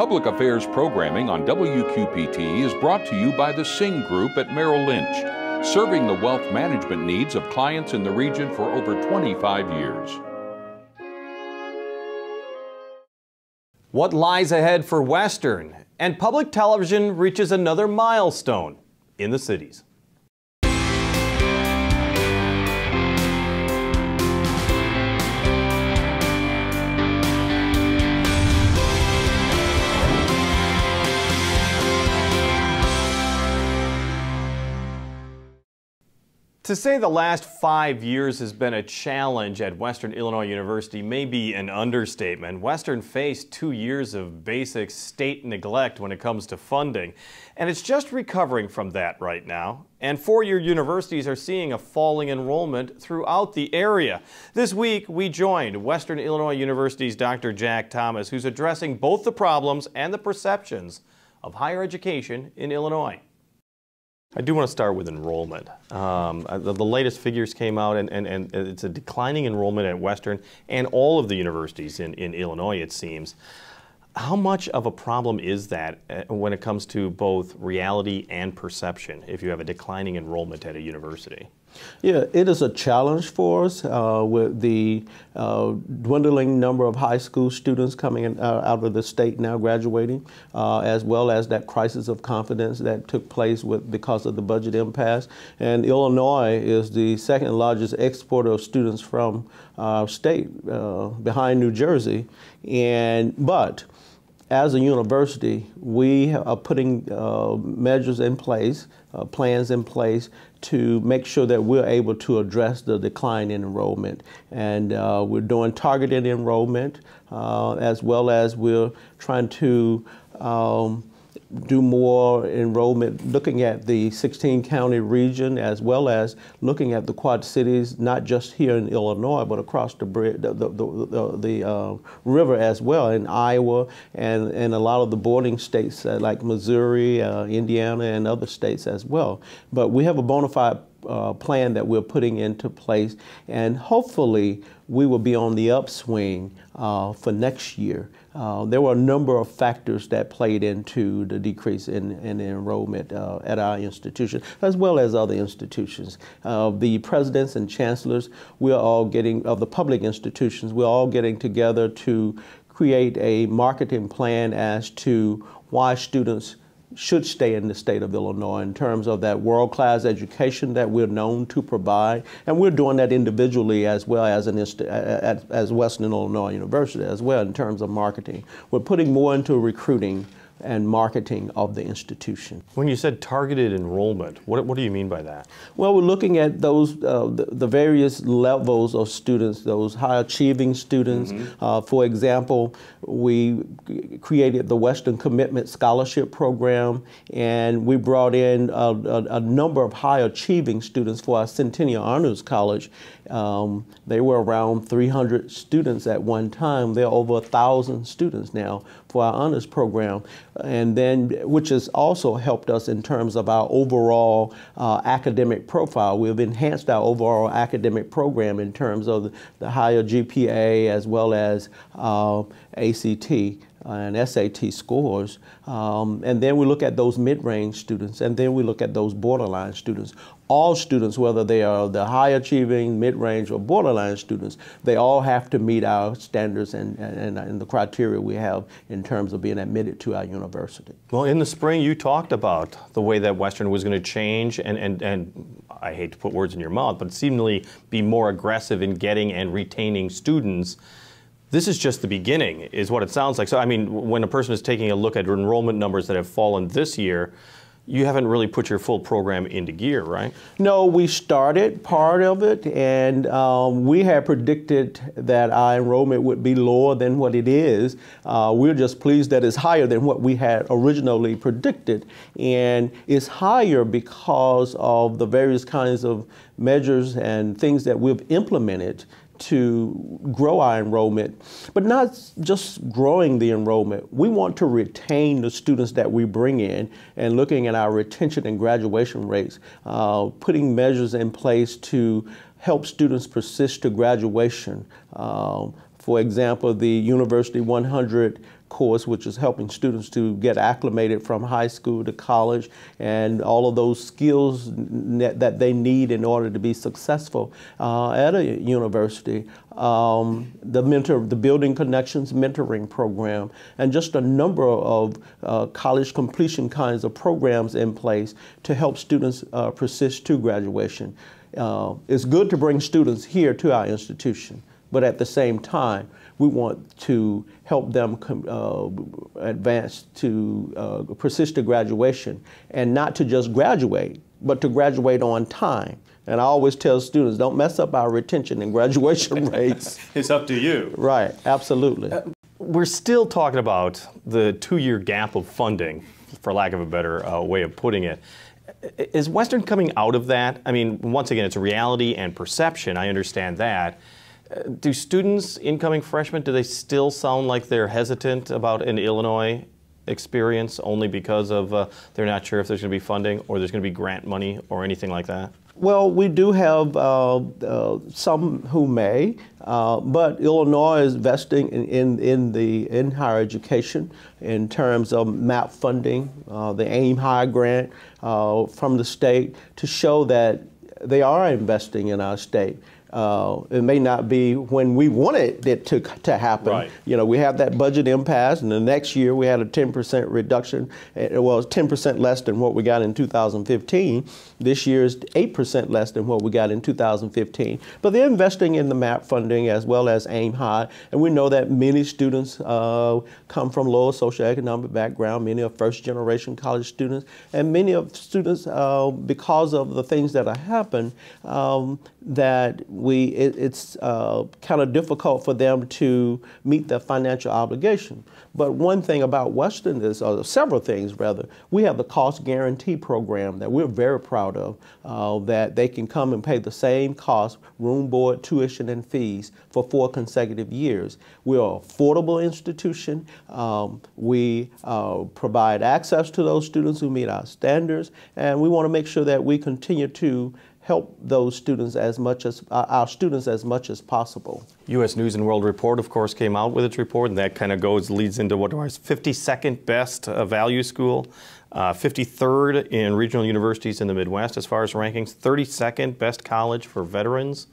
Public Affairs programming on WQPT is brought to you by the Singh Group at Merrill Lynch, serving the wealth management needs of clients in the region for over 25 years. What lies ahead for Western? And public television reaches another milestone in the cities. To say the last 5 years has been a challenge at Western Illinois University may be an understatement. Western faced 2 years of basic state neglect when it comes to funding, and it's just recovering from that right now. And four-year universities are seeing a falling enrollment throughout the area. This week, we joined Western Illinois University's Dr. Jack Thomas, who's addressing both the problems and the perceptions of higher education in Illinois. I do want to start with enrollment. The latest figures came out, and it's a declining enrollment at Western and all of the universities in Illinois, it seems. How much of a problem is that when it comes to both reality and perception if you have a declining enrollment at a university? Yeah, it is a challenge for us with the dwindling number of high school students coming out of the state now graduating, as well as that crisis of confidence that took place because of the budget impasse. And Illinois is the second largest exporter of students from our state, behind New Jersey. But as a university, we are putting measures in place, plans in place to make sure that we're able to address the decline in enrollment. And we're doing targeted enrollment, as well as we're trying to do more enrollment, looking at the 16-county region, as well as looking at the Quad Cities, not just here in Illinois, but across the river as well, in Iowa and a lot of the bordering states like Missouri, Indiana, and other states as well. But we have a bona fide plan that we're putting into place, and hopefully we will be on the upswing for next year. There were a number of factors that played into the decrease in enrollment at our institution, as well as other institutions. The presidents and chancellors, we're all getting, of the public institutions, we're all getting together to create a marketing plan as to why students should stay in the state of Illinois in terms of that world-class education that we're known to provide. And we're doing that individually as well as as Western Illinois University as well in terms of marketing. We're putting more into recruiting and marketing of the institution. When you said targeted enrollment, what do you mean by that? Well, we're looking at those the various levels of students, those high achieving students. Mm-hmm. For example, we created the Western Commitment Scholarship Program, and we brought in a number of high achieving students for our Centennial Honors College. They were around 300 students at one time. There are over 1,000 students now for our honors program, and then which has also helped us in terms of our overall academic profile. We've enhanced our overall academic program in terms of the higher GPA as well as ACT and SAT scores. And then we look at those mid-range students, and then we look at those borderline students. All students, whether they are the high achieving, mid-range, or borderline students, they all have to meet our standards and the criteria we have in terms of being admitted to our university. Well, in the spring you talked about the way that Western was going to change and I hate to put words in your mouth, but seemingly be more aggressive in getting and retaining students. This is just the beginning, is what it sounds like. So, I mean, when a person is taking a look at enrollment numbers that have fallen this year, you haven't really put your full program into gear, right? No, we started part of it, and we had predicted that our enrollment would be lower than what it is. We're just pleased that it's higher than what we had originally predicted, and it's higher because of the various kinds of measures and things that we've implemented to grow our enrollment, but not just growing the enrollment. We want to retain the students that we bring in, and looking at our retention and graduation rates, putting measures in place to help students persist to graduation. For example, the University 100 course, which is helping students to get acclimated from high school to college, and all of those skills that they need in order to be successful at a university. The Building Connections mentoring program, and just a number of college completion kinds of programs in place to help students persist to graduation. It's good to bring students here to our institution, but at the same time, we want to help them advance to persist to graduation, and not to just graduate, but to graduate on time. And I always tell students, don't mess up our retention and graduation rates. It's up to you. Right, absolutely. We're still talking about the 2-year gap of funding, for lack of a better way of putting it. Is Western coming out of that? I mean, once again, it's reality and perception. I understand that. Do students, incoming freshmen, do they still sound like they're hesitant about an Illinois experience only because of they're not sure if there's going to be funding or there's going to be grant money or anything like that? Well, we do have some who may, but Illinois is investing in higher education in terms of MAP funding, the AIM High grant from the state, to show that they are investing in our state. It may not be when we wanted it to happen. Right. You know, we have that budget impasse, and the next year we had a 10% reduction. Well, it's 10% less than what we got in 2015. This year is 8% less than what we got in 2015. But they're investing in the MAP funding as well as AIM High, and we know that many students come from lower socioeconomic background. Many are first-generation college students, and many of students, because of the things that have happened, that it's kind of difficult for them to meet their financial obligation. But one thing about Western is, or several things rather, we have the cost guarantee program that we're very proud of, that they can come and pay the same cost, room, board, tuition, and fees for 4 consecutive years. We're an affordable institution. We provide access to those students who meet our standards, and we want to make sure that we continue to help those students as much as our students as much as possible. U.S. News and World Report, of course, came out with its report, and that kind of leads into what was 52nd best value school, 53rd in regional universities in the Midwest as far as rankings, 32nd best college for veterans.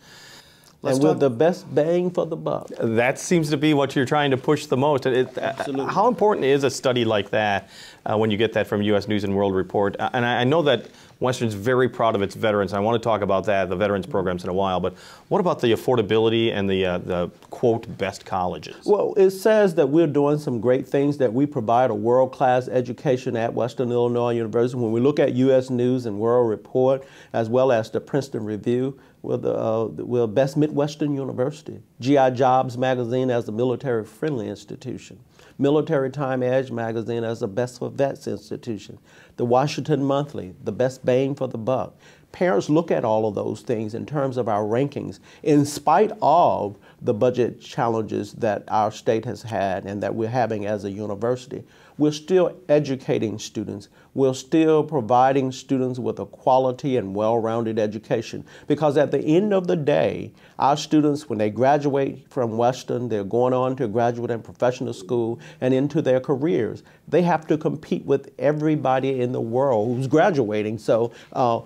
And we're the best bang for the buck. That seems to be what you're trying to push the most. Absolutely. How important is a study like that when you get that from U.S. News and World Report? And I know that Western's very proud of its veterans. I want to talk about that, the veterans programs, in a while. But what about the affordability and the quote, best colleges? Well, it says that we're doing some great things, that we provide a world-class education at Western Illinois University. When we look at U.S. News and World Report, as well as the Princeton Review, we're best Midwestern University. GI Jobs magazine as a military-friendly institution. Military Time Edge magazine as the best for vets institution. The Washington Monthly, the best bang for the buck. Parents look at all of those things in terms of our rankings, in spite of the budget challenges that our state has had and that we're having as a university. We're still educating students. We're still providing students with a quality and well-rounded education, because at the end of the day, our students, when they graduate from Western, they're going on to graduate and professional school and into their careers. They have to compete with everybody in the world who's graduating. So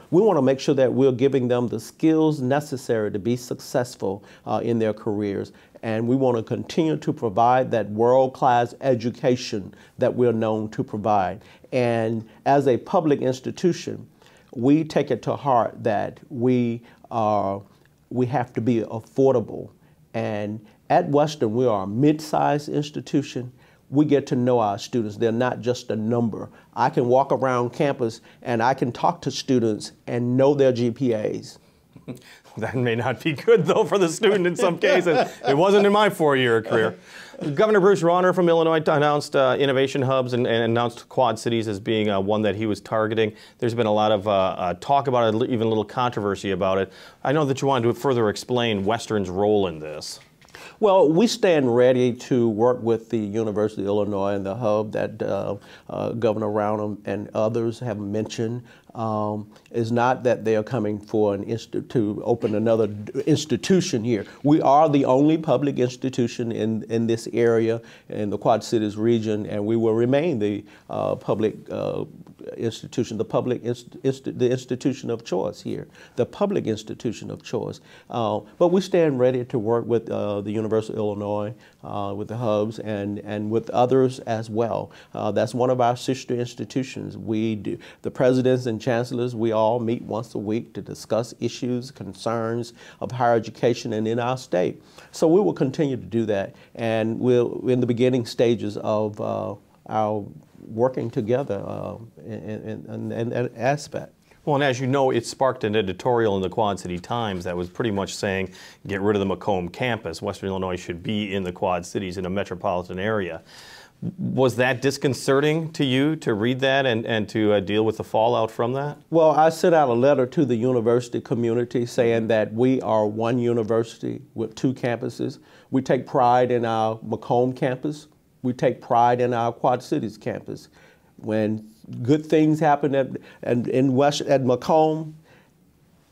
we want to make sure that we're giving them the skills necessary to be successful in their careers. And we want to continue to provide that world-class education that we're known to provide. And as a public institution, we take it to heart that we have to be affordable. And at Western, we are a mid-sized institution. We get to know our students. They're not just a number. I can walk around campus and I can talk to students and know their GPAs. That may not be good, though, for the student in some cases. It wasn't in my 4-year career. Governor Bruce Rauner from Illinois announced innovation hubs and announced Quad Cities as being one that he was targeting. There's been a lot of talk about it, even a little controversy about it. I know that you wanted to further explain Western's role in this. Well, we stand ready to work with the University of Illinois and the hub that Governor Rauner and others have mentioned. is not that they are coming for to open another institution here. We are the only public institution in this area, in the Quad Cities region, and we will remain the public institution, the institution of choice here, the public institution of choice. But we stand ready to work with the University of Illinois, with the hubs, and with others as well. That's one of our sister institutions. We do, the presidents and chancellors, we all meet once a week to discuss issues, concerns of higher education and in our state. So we will continue to do that, and we're in the beginning stages of our working together in that aspect. Well, and as you know, it sparked an editorial in the Quad City Times that was pretty much saying, get rid of the Macomb campus. Western Illinois should be in the Quad Cities, in a metropolitan area. Was that disconcerting to you to read that and to deal with the fallout from that? Well, I sent out a letter to the university community saying that we are one university with two campuses. We take pride in our Macomb campus. We take pride in our Quad Cities campus. When good things happen at Macomb,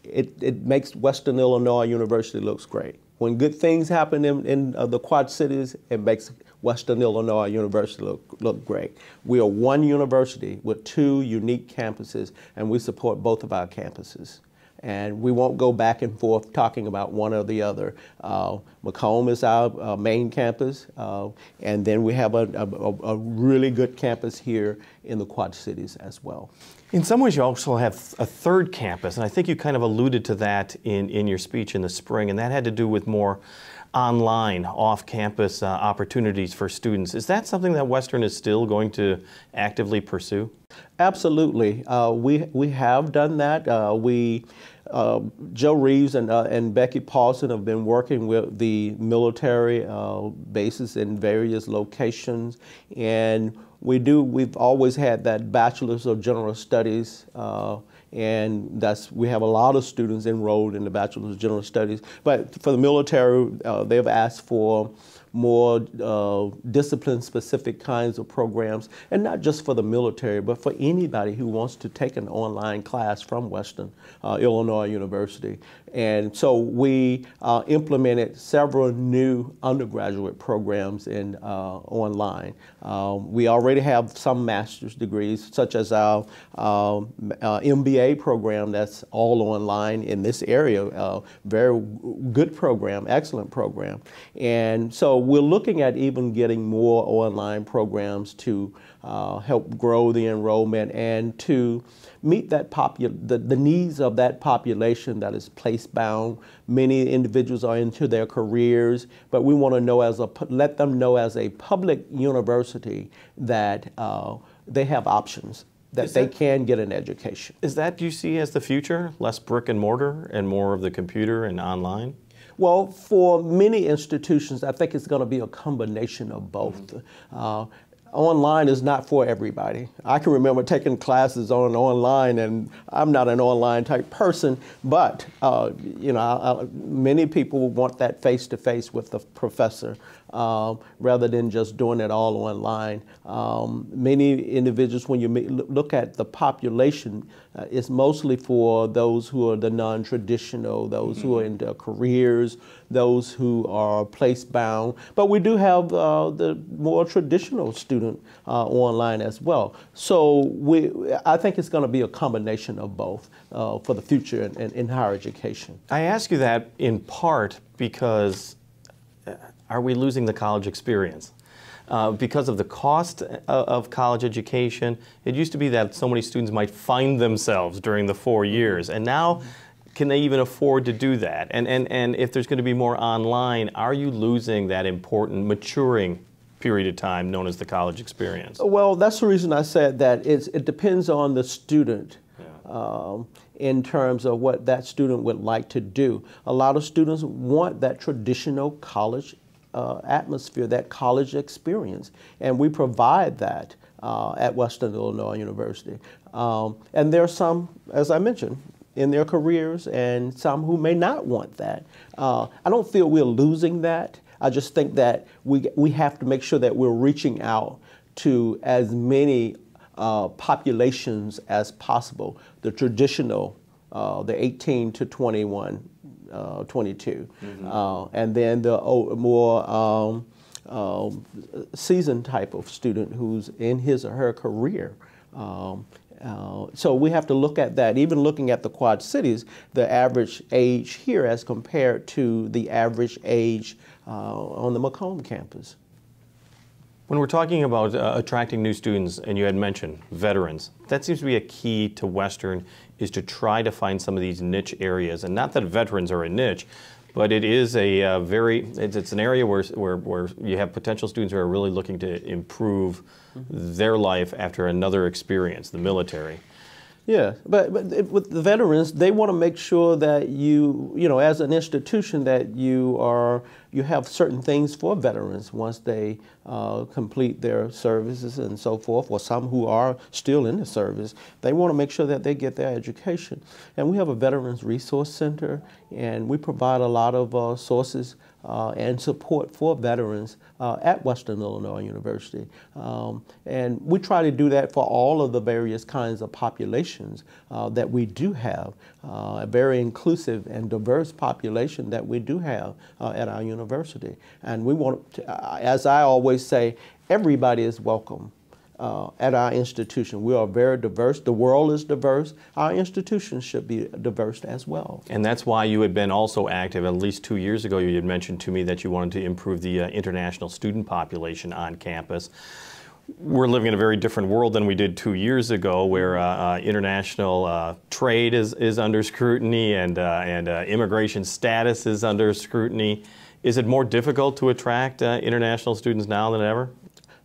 it makes Western Illinois University looks great. When good things happen in the Quad Cities, it makes Western Illinois University look great. We are one university with two unique campuses, and we support both of our campuses. And we won't go back and forth talking about one or the other. Macomb is our main campus, and then we have a really good campus here in the Quad Cities as well. In some ways, you also have a third campus, and I think you kind of alluded to that in your speech in the spring, and that had to do with more online, off-campus opportunities for students. Is that something that Western is still going to actively pursue? Absolutely. We have done that. Joe Reeves and Becky Paulson have been working with the military bases in various locations, and we've always had that Bachelor's of General Studies, and we have a lot of students enrolled in the Bachelor's of General Studies. But for the military, they've asked for more discipline-specific kinds of programs, and not just for the military, but for anybody who wants to take an online class from Western Illinois University. And so we implemented several new undergraduate programs in online. We already have some master's degrees, such as our MBA program that's all online in this area. Very good program, excellent program. And so we're looking at even getting more online programs to help grow the enrollment and to meet that the needs of that population that is place-bound. Many individuals are into their careers, but we want to let them know as a public university that they have options, that they can get an education. Is that, do you see as the future? Less brick and mortar and more of the computer and online? Well, for many institutions, I think it's going to be a combination of both. Online is not for everybody. I can remember taking classes online, and I'm not an online type person, but many people want that face-to-face with the professor rather than just doing it all online. Many individuals, when you look at the population, it's mostly for those who are the non-traditional, those who are in their careers, those who are place-bound. But we do have the more traditional student online as well. So I think it's going to be a combination of both for the future in higher education. I ask you that in part because are we losing the college experience? Because of the cost of college education, it used to be that so many students might find themselves during the 4 years, and now can they even afford to do that? And if there's going to be more online, are you losing that important maturing period of time known as the college experience? Well, that's the reason I said that it depends on the student. In terms of what that student would like to do. A lot of students want that traditional college atmosphere, that college experience, and we provide that at Western Illinois University. And there are some, as I mentioned, in their careers, and some who may not want that. I don't feel we're losing that. I just think that we have to make sure that we're reaching out to as many populations as possible, the traditional, the 18 to 21, 22, and then the more seasoned type of student who's in his or her career. So we have to look at that. Even looking at the Quad Cities, the average age here as compared to the average age on the Macomb campus. When we're talking about attracting new students, and you had mentioned veterans, that seems to be a key to Western, is to try to find some of these niche areas. And not that veterans are a niche, but it is a it's an area where you have potential students who are really looking to improve their life after another experience, the military. Yeah, but with the veterans, they want to make sure that you know, as an institution, that you have certain things for veterans once they complete their services and so forth, or some who are still in the service. They want to make sure that they get their education. And we have a Veterans Resource Center, and we provide a lot of sources and support for veterans at Western Illinois University. And we try to do that for all of the various kinds of populations that we do have, a very inclusive and diverse population that we do have at our university. And we want to, as I always say, everybody is welcome at our institution. We are very diverse. The world is diverse. Our institution should be diverse as well. And that's why you had been also active. At least 2 years ago, you had mentioned to me that you wanted to improve the international student population on campus. We're living in a very different world than we did 2 years ago, where international trade is under scrutiny and immigration status is under scrutiny. Is it more difficult to attract international students now than ever?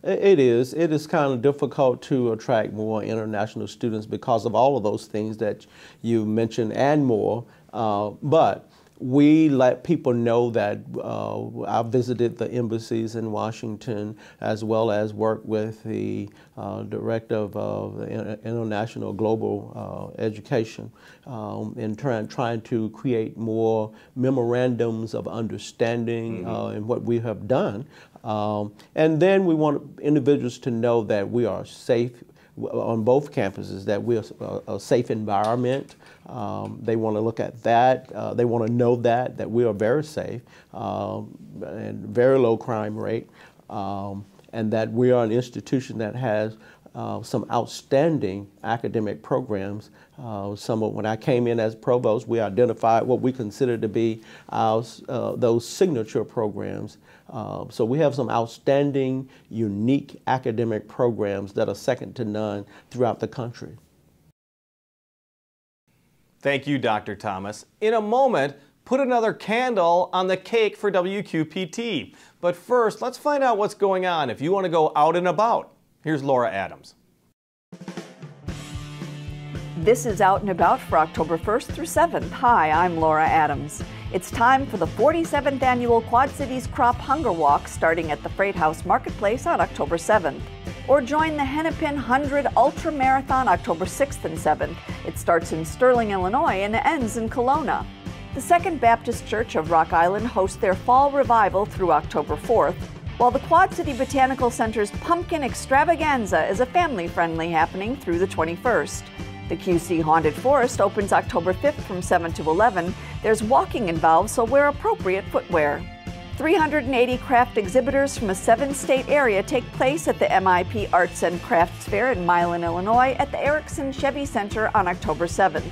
It is. It is kind of difficult to attract more international students because of all of those things that you mentioned and more. But we let people know that I visited the embassies in Washington, as well as worked with the director of International Global Education in trying to create more memorandums of understanding in what we have done. And then we want individuals to know that we are safe on both campuses, that we're a safe environment. They want to look at that. They want to know that we are very safe and very low crime rate, and that we are an institution that has some outstanding academic programs. When I came in as provost, we identified what we consider to be those signature programs. So we have some outstanding, unique academic programs that are second to none throughout the country. Thank you, Dr. Thomas. In a moment, put another candle on the cake for WQPT. But first, let's find out what's going on if you want to go out and about. Here's Laura Adams. This is Out and About for October 1st through 7th. Hi, I'm Laura Adams. It's time for the 47th Annual Quad Cities Crop Hunger Walk starting at the Freight House Marketplace on October 7th. Or join the Hennepin 100 Ultra Marathon October 6th and 7th. It starts in Sterling, Illinois and ends in Kelowna. The Second Baptist Church of Rock Island hosts their Fall Revival through October 4th, while the Quad City Botanical Center's Pumpkin Extravaganza is a family-friendly happening through the 21st. The QC Haunted Forest opens October 5th from 7 to 11. There's walking involved, so wear appropriate footwear. 380 craft exhibitors from a 7-state area take place at the MIP Arts and Crafts Fair in Milan, Illinois at the Erickson Chevy Center on October 7th.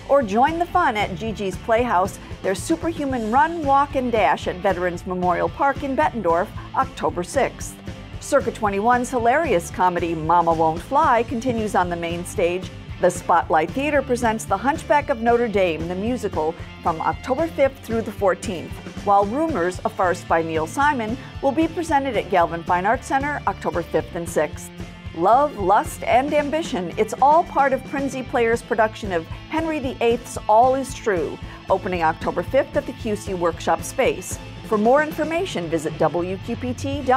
Or join the fun at Gigi's Playhouse, their superhuman run, walk, and dash at Veterans Memorial Park in Bettendorf, October 6th. Circa 21's hilarious comedy Mama Won't Fly continues on the main stage. The Spotlight Theater presents The Hunchback of Notre Dame, the musical, from October 5th through the 14th, while Rumors, a farce by Neil Simon, will be presented at Galvin Fine Arts Center October 5th and 6th. Love, lust, and ambition, it's all part of Prinzy Players' production of Henry VIII's All Is True, opening October 5th at the QC Workshop Space. For more information, visit wqpt.org.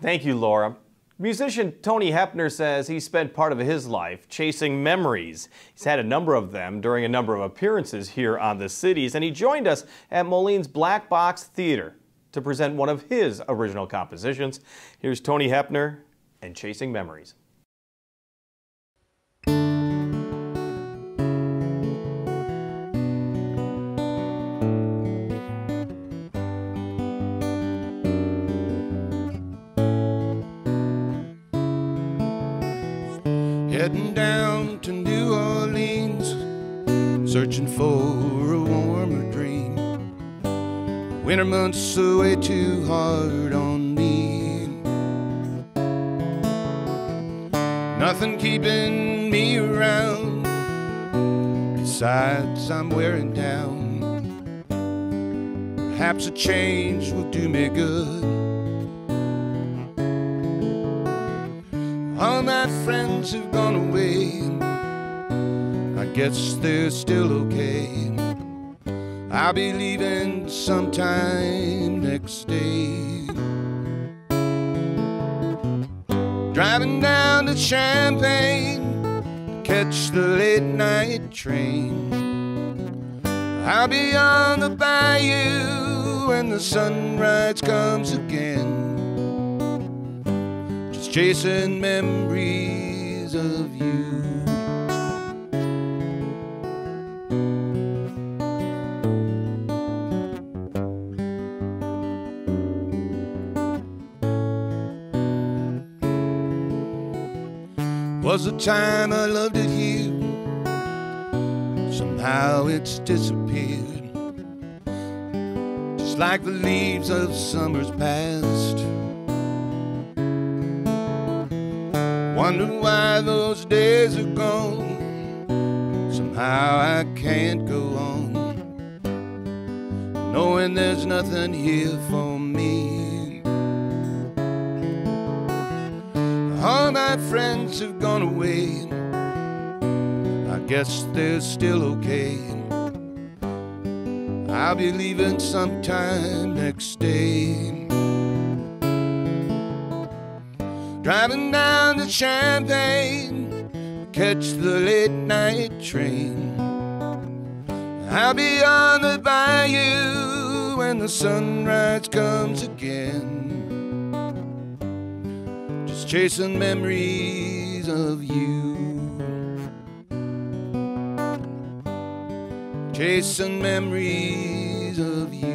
Thank you, Laura. Musician Tony Hepner says he spent part of his life chasing memories. He's had a number of them during a number of appearances here on The Cities, and he joined us at Moline's Black Box Theater to to present one of his original compositions. Here's Tony Hepner and Chasing Memories. Heading down to New Orleans, searching for a warmer dream. Winter months are way too hard on me. Nothing keeping me around, besides I'm wearing down. Perhaps a change will do me good. All my friends have gone away, I guess they're still okay. I'll be leaving sometime next day. Driving down to Champaign to catch the late night train. I'll be on the bayou when the sunrise comes again. Chasing memories of you. Was a time I loved it here, somehow it's disappeared, just like the leaves of summer's past. Wonder why those days are gone. Somehow I can't go on, knowing there's nothing here for me. All my friends have gone away, I guess they're still okay. I'll be leaving sometime next day. Driving down to Champaign, catch the late night train. I'll be on the bayou when the sunrise comes again. Just chasing memories of you. Chasing memories of you.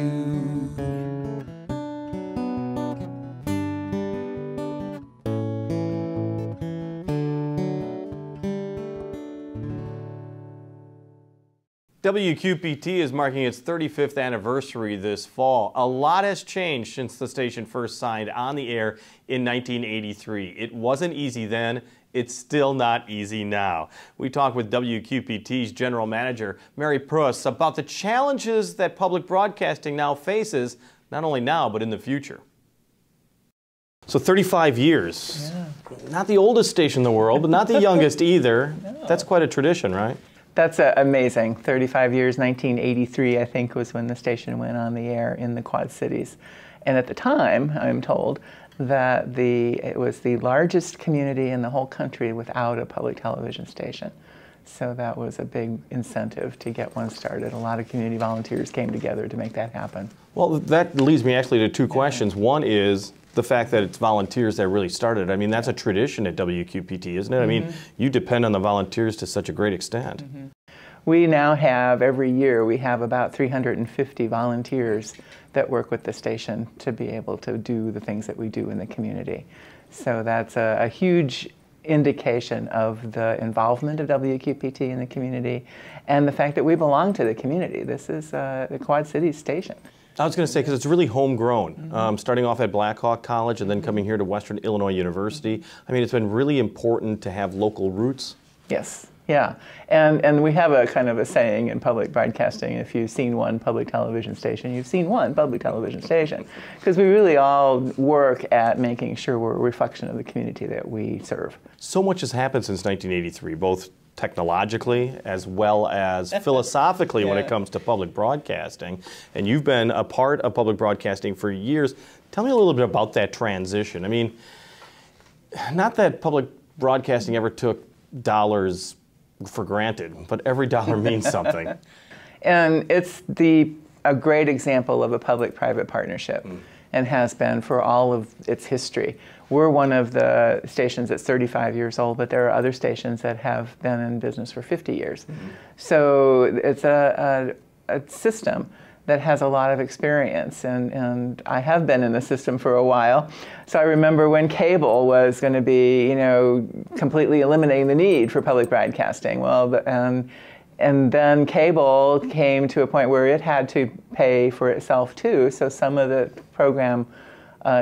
WQPT is marking its 35th anniversary this fall. A lot has changed since the station first signed on the air in 1983. It wasn't easy then. It's still not easy now. We talked with WQPT's general manager, Mary Pruss, about the challenges that public broadcasting now faces, not only now, but in the future. So 35 years. Yeah. Not the oldest station in the world, but not the youngest either. No. That's quite a tradition, right? That's amazing. 35 years, 1983, I think, was when the station went on the air in the Quad Cities. And at the time, I'm told, that it was the largest community in the whole country without a public television station. So that was a big incentive to get one started. A lot of community volunteers came together to make that happen. Well, that leads me actually to two questions. One is the fact that it's volunteers that really started. I mean, that's a tradition at WQPT, isn't it? I mean, you depend on the volunteers to such a great extent. We now have, every year, we have about 350 volunteers that work with the station to be able to do the things that we do in the community. So that's a huge indication of the involvement of WQPT in the community and the fact that we belong to the community. This is the Quad Cities station. I was going to say, because it's really homegrown, starting off at Blackhawk College and then coming here to Western Illinois University. I mean, it's been really important to have local roots. Yes, yeah. And we have a kind of a saying in public broadcasting, if you've seen one public television station, you've seen one public television station. Because we really all work at making sure we're a reflection of the community that we serve. So much has happened since 1983, both technologically as well as philosophically when it comes to public broadcasting. And you've been a part of public broadcasting for years. Tell me a little bit about that transition. I mean, not that public broadcasting ever took dollars for granted, but every dollar means something. And it's the a great example of a public-private partnership and has been for all of its history. We're one of the stations that's 35 years old, but there are other stations that have been in business for 50 years. So it's a system that has a lot of experience, and I have been in the system for a while. So I remember when cable was going to be, you know, completely eliminating the need for public broadcasting. Well, and then cable came to a point where it had to pay for itself too. So some of the program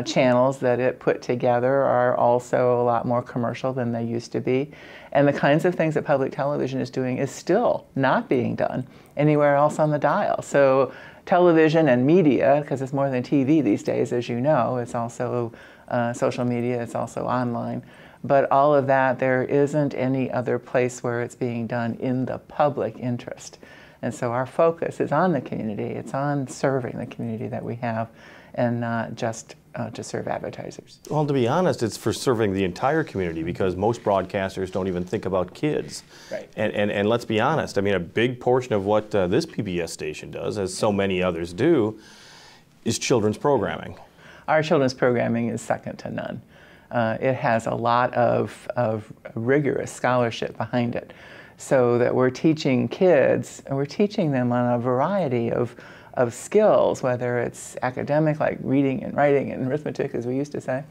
channels that it put together are also a lot more commercial than they used to be. And the kinds of things that public television is doing is still not being done anywhere else on the dial. So television and media, because it's more than TV these days, as you know, it's also social media, it's also online. But all of that, there isn't any other place where it's being done in the public interest. And so our focus is on the community. It's on serving the community that we have, and not just to serve advertisers. Well, to be honest, it's for serving the entire community, because most broadcasters don't even think about kids. Right. And let's be honest, I mean, a big portion of what this PBS station does, as so many others do, is children's programming. Our children's programming is second to none. It has a lot of rigorous scholarship behind it, so that we're teaching kids, and we're teaching them on a variety of skills, whether it's academic, like reading and writing and arithmetic, as we used to say,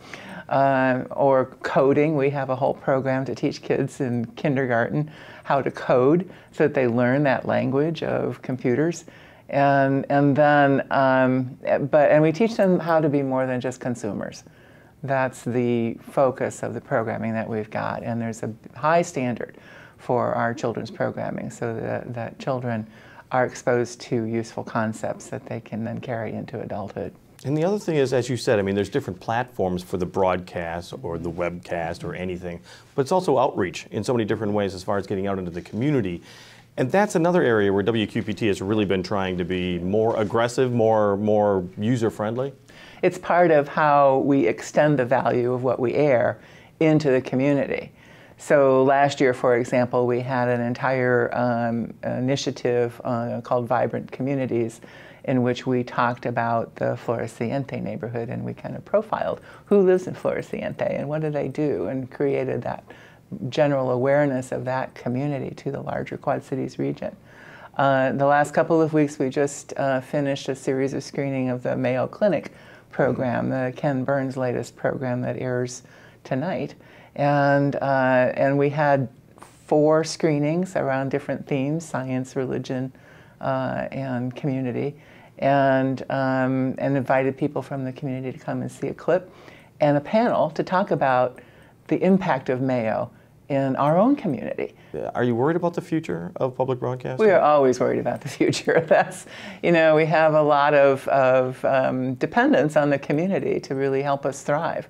or coding. We have a whole program to teach kids in kindergarten how to code, so that they learn that language of computers. And we teach them how to be more than just consumers. That's the focus of the programming that we've got, and there's a high standard for our children's programming, so that children are exposed to useful concepts that they can then carry into adulthood. And the other thing is, as you said, I mean, there's different platforms for the broadcast or the webcast or anything, but it's also outreach in so many different ways as far as getting out into the community. And that's another area where WQPT has really been trying to be more aggressive, more user-friendly. It's part of how we extend the value of what we air into the community. So last year, for example, we had an entire initiative called Vibrant Communities, in which we talked about the Floreciente neighborhood, and we kind of profiled who lives in Floreciente and what do they do, and created that general awareness of that community to the larger Quad Cities region. The last couple of weeks, we just finished a series of screening of the Mayo Clinic program, the Ken Burns' latest program that airs tonight. And we had 4 screenings around different themes: science, religion, and community, and invited people from the community to come and see a clip, and a panel to talk about the impact of Mayo in our own community. Are you worried about the future of public broadcasting? We are always worried about the future. That's, you know, we have a lot of dependence on the community to really help us thrive.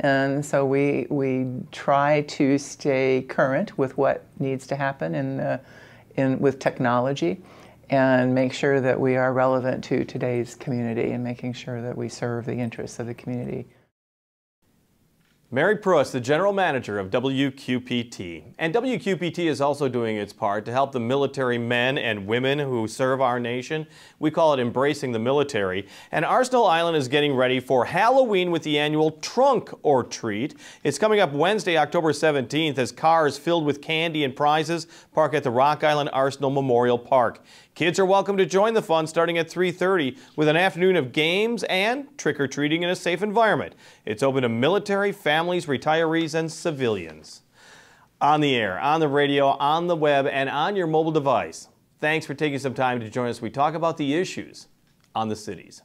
And so we try to stay current with what needs to happen with technology, and make sure that we are relevant to today's community, and making sure that we serve the interests of the community. Mary Pruess, the General Manager of WQPT. And WQPT is also doing its part to help the military men and women who serve our nation. We call it Embracing the Military. And Arsenal Island is getting ready for Halloween with the annual Trunk or Treat. It's coming up Wednesday, October 17th, as cars filled with candy and prizes park at the Rock Island Arsenal Memorial Park. Kids are welcome to join the fun starting at 3:30 with an afternoon of games and trick-or-treating in a safe environment. It's open to military, families, retirees, and civilians. On the air, on the radio, on the web, and on your mobile device. Thanks for taking some time to join us. We talk about the issues on the cities.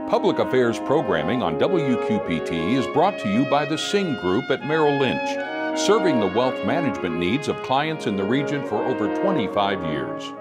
Public Affairs programming on WQPT is brought to you by the Sing Group at Merrill Lynch, serving the wealth management needs of clients in the region for over 25 years.